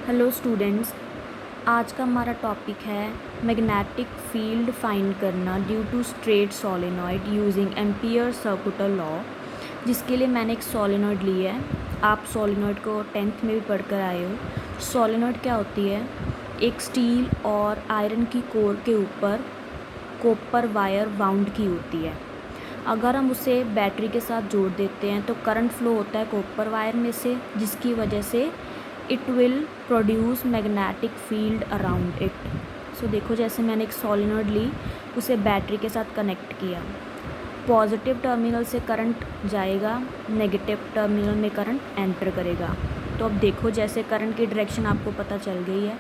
Hello students, आज का हमारा टॉपिक है मैग्नेटिक फील्ड फाइंड करना due to straight solenoid using Ampere circular law. जिसके लिए मैंने एक सोलेनॉइड ली है। आप सोलेनॉइड को 10th में भी पढ़कर आए हो। सोलेनॉइड क्या होती है? एक स्टील और आयरन की कोर के ऊपर कॉपर वायर वाउंड की होती है। अगर हम उसे बैटरी के साथ जोड़ देते हैं तो करंट फ्लो होता है कॉपर वायर में से, जिसकी वजह से it will produce magnetic field around it. So देखो, जैसे मैंने एक सोलेनॉइड ली, उसे बैटरी के साथ कनेक्ट किया। पॉजिटिव टर्मिनल से करंट जाएगा, नेगेटिव टर्मिनल में करंट एंटर करेगा। तो अब देखो, जैसे करंट की डायरेक्शन आपको पता चल गई है।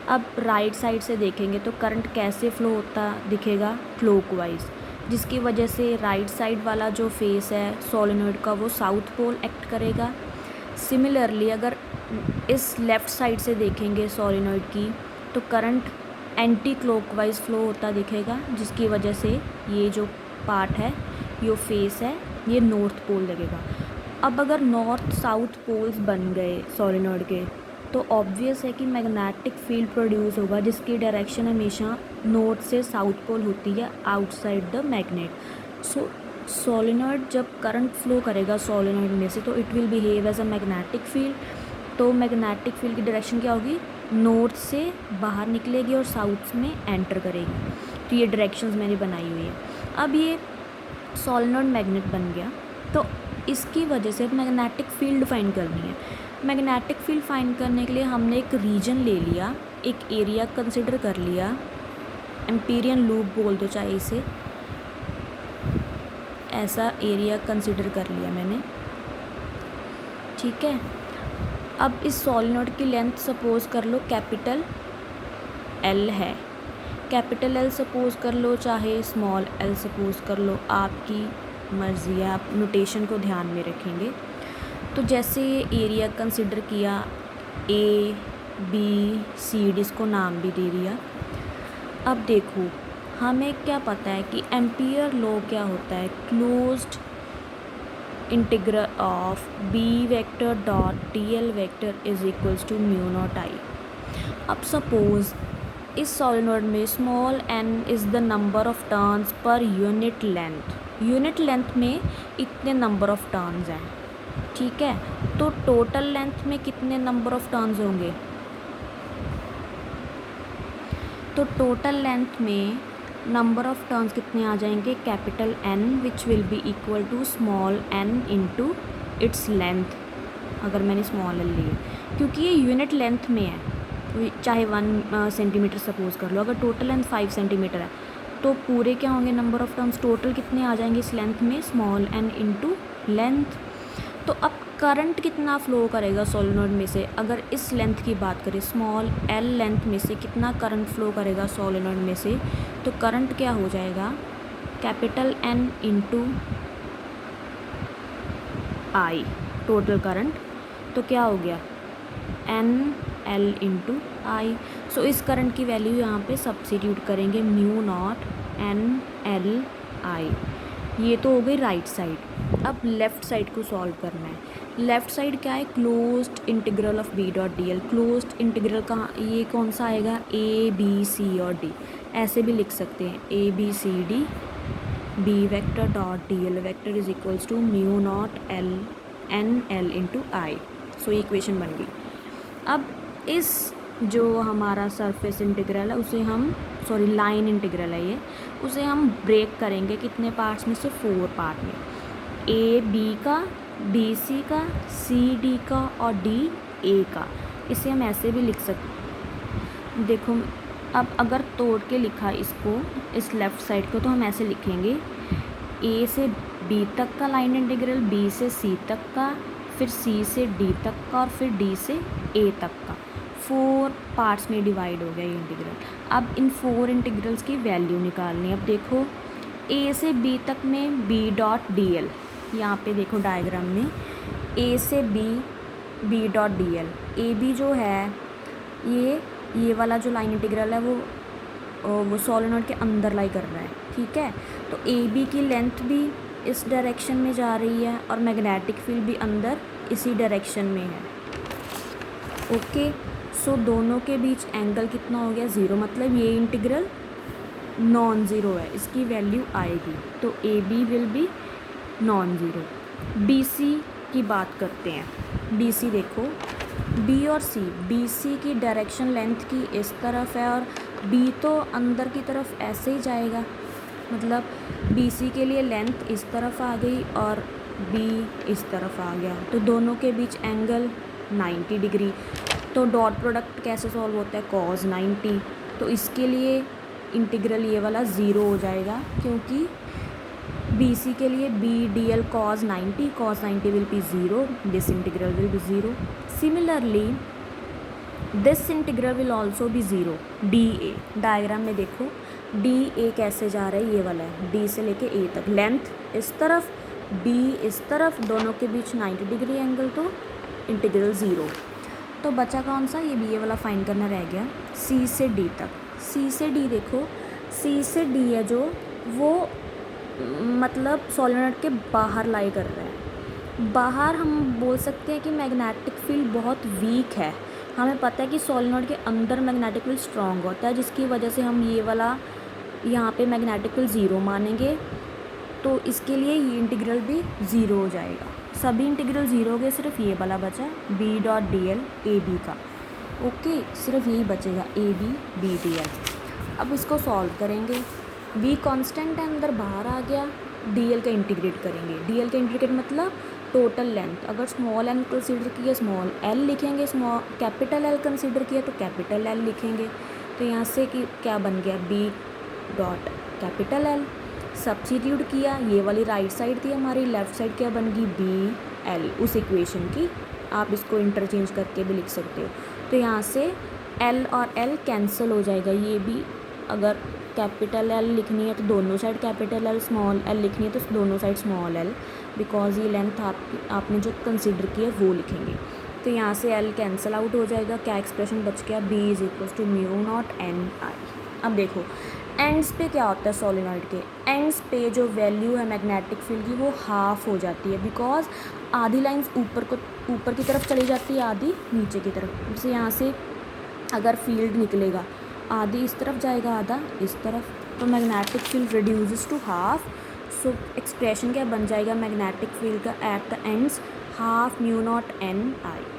अब राइट साइड से देखेंगे तो करंट कैसे फ्लो होता दिखेगा? क्लॉकवाइज, जिसकी वजह से राइट साइड वाला जो फेस है सोलेनॉइड का वो साउथ पोल एक्ट करेगा। सिमिलरली अगर इस लेफ़्ट साइड से देखेंगे सोलेनॉइड की, तो करंट एंटी क्लॉकवाइज फ्लो होता दिखेगा, जिसकी वजह से ये जो पार्ट है, ये फेस है, ये नॉर्थ पोल लगेगा। अब अगर नॉर्थ साउथ पोल्स बन गए सोलेनॉइड के, तो ऑब्वियस है कि मैग्नेटिक फील्ड प्रोड्यूस होगा, जिसकी डायरेक्शन हमेशा नॉर्थ से साउथ पोल होती है outside the magnet. So solenoid जब करंट फ्लो करेगा सोलेनॉइड में से, तो it will behave as a magnetic field. तो मैग्नेटिक फील्ड की डायरेक्शन क्या होगी? नॉर्थ से बाहर निकलेगी और साउथ में एंटर करेगी। तो ये डायरेक्शंस मैंने बनाई हुई है। अब ये सोलेनॉइड मैग्नेट बन गया, तो इसकी वजह से मैग्नेटिक फील्ड फाइंड करनी है। मैग्नेटिक फील्ड फाइंड करने के लिए हमने एक रीजन ले लिया, एक एरिया कंसिडर कर लिया। एम्पीरियन लूप बोल दो चाहे इसे, ऐसा एरिया कंसिडर कर लिया मैंने, ठीक है। अब इस सोलेनॉइड की लेंथ सपोज कर लो कैपिटल एल है। कैपिटल एल सपोज कर लो, चाहे स्मॉल एल सपोज कर लो, आपकी मर्ज़ी है, आप नोटेशन को ध्यान में रखेंगे। तो जैसे ये एरिया कंसिडर किया, ए बी सी डी, इसको नाम भी दे दिया। अब देखो, हमें क्या पता है कि एम्पियर लॉ क्या होता है? Closed integral of B vector dot D L vector is equals to mu naught I. अब सपोज इस सोलेनॉइड में small N is the number of turns per unit length. Unit length में इतने number of turns हैं, ठीक है। तो total length में कितने नंबर ऑफ टर्न्स होंगे? तो टोटल लेंथ में नंबर ऑफ टर्न्स कितने आ जाएंगे? Capital N, which will be equal to small N into its length, अगर मैंने स्मॉल एल ली, क्योंकि ये यूनिट लेंथ में है। चाहे 1 सेंटीमीटर सपोज कर लो, अगर टोटल लेंथ 5 सेंटीमीटर है, तो पूरे क्या होंगे नंबर ऑफ टर्न्स? टोटल कितने आ जाएंगे इस लेंथ में? Small N into length. तो अब करंट कितना फ़्लो करेगा सोलेनॉइड में से? अगर इस लेंथ की बात करें, स्मॉल एल लेंथ में से कितना करंट फ्लो करेगा सोलेनॉइड में से? तो करंट क्या हो जाएगा? Capital N into I, total current. तो क्या हो गया? N L into I. So इस करंट की वैल्यू यहाँ पे सब्स्टिट्यूट करेंगे, mu naught N L I. ये तो हो गई राइट साइड। अब लेफ़्ट साइड को सॉल्व करना है। लेफ़्ट साइड क्या है? Closed integral of B dot D L. Closed integral कहाँ, ये कौन सा आएगा? ए बी सी और डी, ऐसे भी लिख सकते हैं, A B C D B vector dot D L vector is equals to mu naught L N L into I. So ये इक्वेशन बन गई। अब इस जो हमारा सरफेस इंटीग्रल है उसे हम, सॉरी लाइन इंटीग्रल है ये, उसे हम ब्रेक करेंगे कितने पार्ट्स में से? 4 पार्ट में, ए बी का, बी सी का, सी डी का और डी ए का। इसे हम ऐसे भी लिख सकते, देखो अब अगर तोड़ के लिखा इसको, इस लेफ़्ट साइड को, तो हम ऐसे लिखेंगे, ए से बी तक का लाइन इंटीग्रल, बी से सी तक का, फिर सी से डी तक का और फिर डी से ए तक का। 4 पार्ट्स में डिवाइड हो गया ये इंटीग्रल। अब इन 4 इंटीग्रल्स की वैल्यू निकालनी है। अब देखो, ए से बी तक में बी डॉट डी एल, यहाँ पे देखो डायग्राम में, ए से B B dot D L. A B जो है, ये वाला जो लाइन इंटीग्रल है वो सोलेनॉइड के अंदर लाई कर रहा है, ठीक है। तो ए बी की लेंथ भी इस डायरेक्शन में जा रही है और मैग्नेटिक फील्ड भी अंदर इसी डायरेक्शन में है, ओके। सो दोनों के बीच एंगल कितना हो गया 0, मतलब ये इंटीग्रल नॉन ज़ीरो है, इसकी वैल्यू आएगी, तो A B will be non zero. B C की बात करते हैं। बी सी देखो, बी और सी, बी सी की डायरेक्शन लेंथ की इस तरफ है और बी तो अंदर की तरफ ऐसे ही जाएगा, मतलब बी सी के लिए लेंथ इस तरफ आ गई और बी इस तरफ आ गया, तो दोनों के बीच एंगल 90 डिग्री। तो डॉट प्रोडक्ट कैसे सॉल्व होता है, cos 90, तो इसके लिए इंटीग्रल ये वाला ज़ीरो हो जाएगा, क्योंकि बी सी के लिए B D L cos 90 will be zero, this integral will be zero. Similarly this integral will also be zero. D A, diagram में देखो डी ए कैसे जा रहा है, ये वाला है, डी से लेके ए तक, लेंथ इस तरफ, बी इस तरफ, दोनों के बीच 90 डिग्री एंगल, तो इंटीग्रल ज़ीरो। तो बचा कौन सा, ये बी ए वाला फाइंड करना रह गया। सी से डी तक, सी से डी देखो, सी से डी है जो, वो मतलब सोलेनॉइड के बाहर लाई कर रहा है। बाहर हम बोल सकते हैं कि मैग्नेटिक फील्ड बहुत वीक है। हमें पता है कि सोलेनॉइड के अंदर मैग्नेटिक फील्ड स्ट्रॉन्ग होता है, जिसकी वजह से हम ये वाला यहाँ पे मैग्नेटिक फील्ड ज़ीरो मानेंगे, तो इसके लिए ये इंटीग्रल भी ज़ीरो हो जाएगा। सभी इंटीग्रल ज़ीरो हो गए, सिर्फ ये वाला बचा B dot D L A B का। ओके, सिर्फ यही बचेगा A B B D L. अब इसको सॉल्व करेंगे। बी कांस्टेंट है, अंदर बाहर आ गया, डी एल का इंटीग्रेट करेंगे। डी एल का इंटीग्रेट मतलब टोटल लेंथ, अगर स्मॉल एन कंसीडर किया स्मॉल एल लिखेंगे, स्मॉल कैपिटल एल कंसीडर किया तो कैपिटल एल लिखेंगे। तो यहाँ से कि क्या बन गया, B dot capital L. Substitute किया, ये वाली राइट साइड थी हमारी, लेफ़्ट साइड क्या बन गई, बी एल, उस इक्वेशन की। आप इसको इंटरचेंज करके भी लिख सकते हो। तो यहाँ से एल और एल कैंसिल हो जाएगा, ये भी अगर कैपिटल एल लिखनी है तो दोनों side capital L, small L लिखनी है तो दोनों साइड स्मॉल एल, बिकॉज ये लेंथ आपने जो कंसिडर किया वो लिखेंगे। तो यहाँ से एल कैंसिल आउट हो जाएगा, क्या एक्सप्रेशन बच गया, B is equal to mu naught N I. अब देखो एंड्स पे क्या होता है, सोलेनॉइड के एंड्स पे जो वैल्यू है मैग्नेटिक फील्ड की वो हाफ हो जाती है, बिकॉज आधी लाइंस ऊपर की तरफ चली जाती है, आधी नीचे की तरफ। जैसे यहाँ से अगर फील्ड निकलेगा, आधी इस तरफ जाएगा, आधा इस तरफ, तो magnetic field reduces to half. So expression क्या बन जाएगा मैग्नेटिक फील्ड का at the ends, half mu naught N I.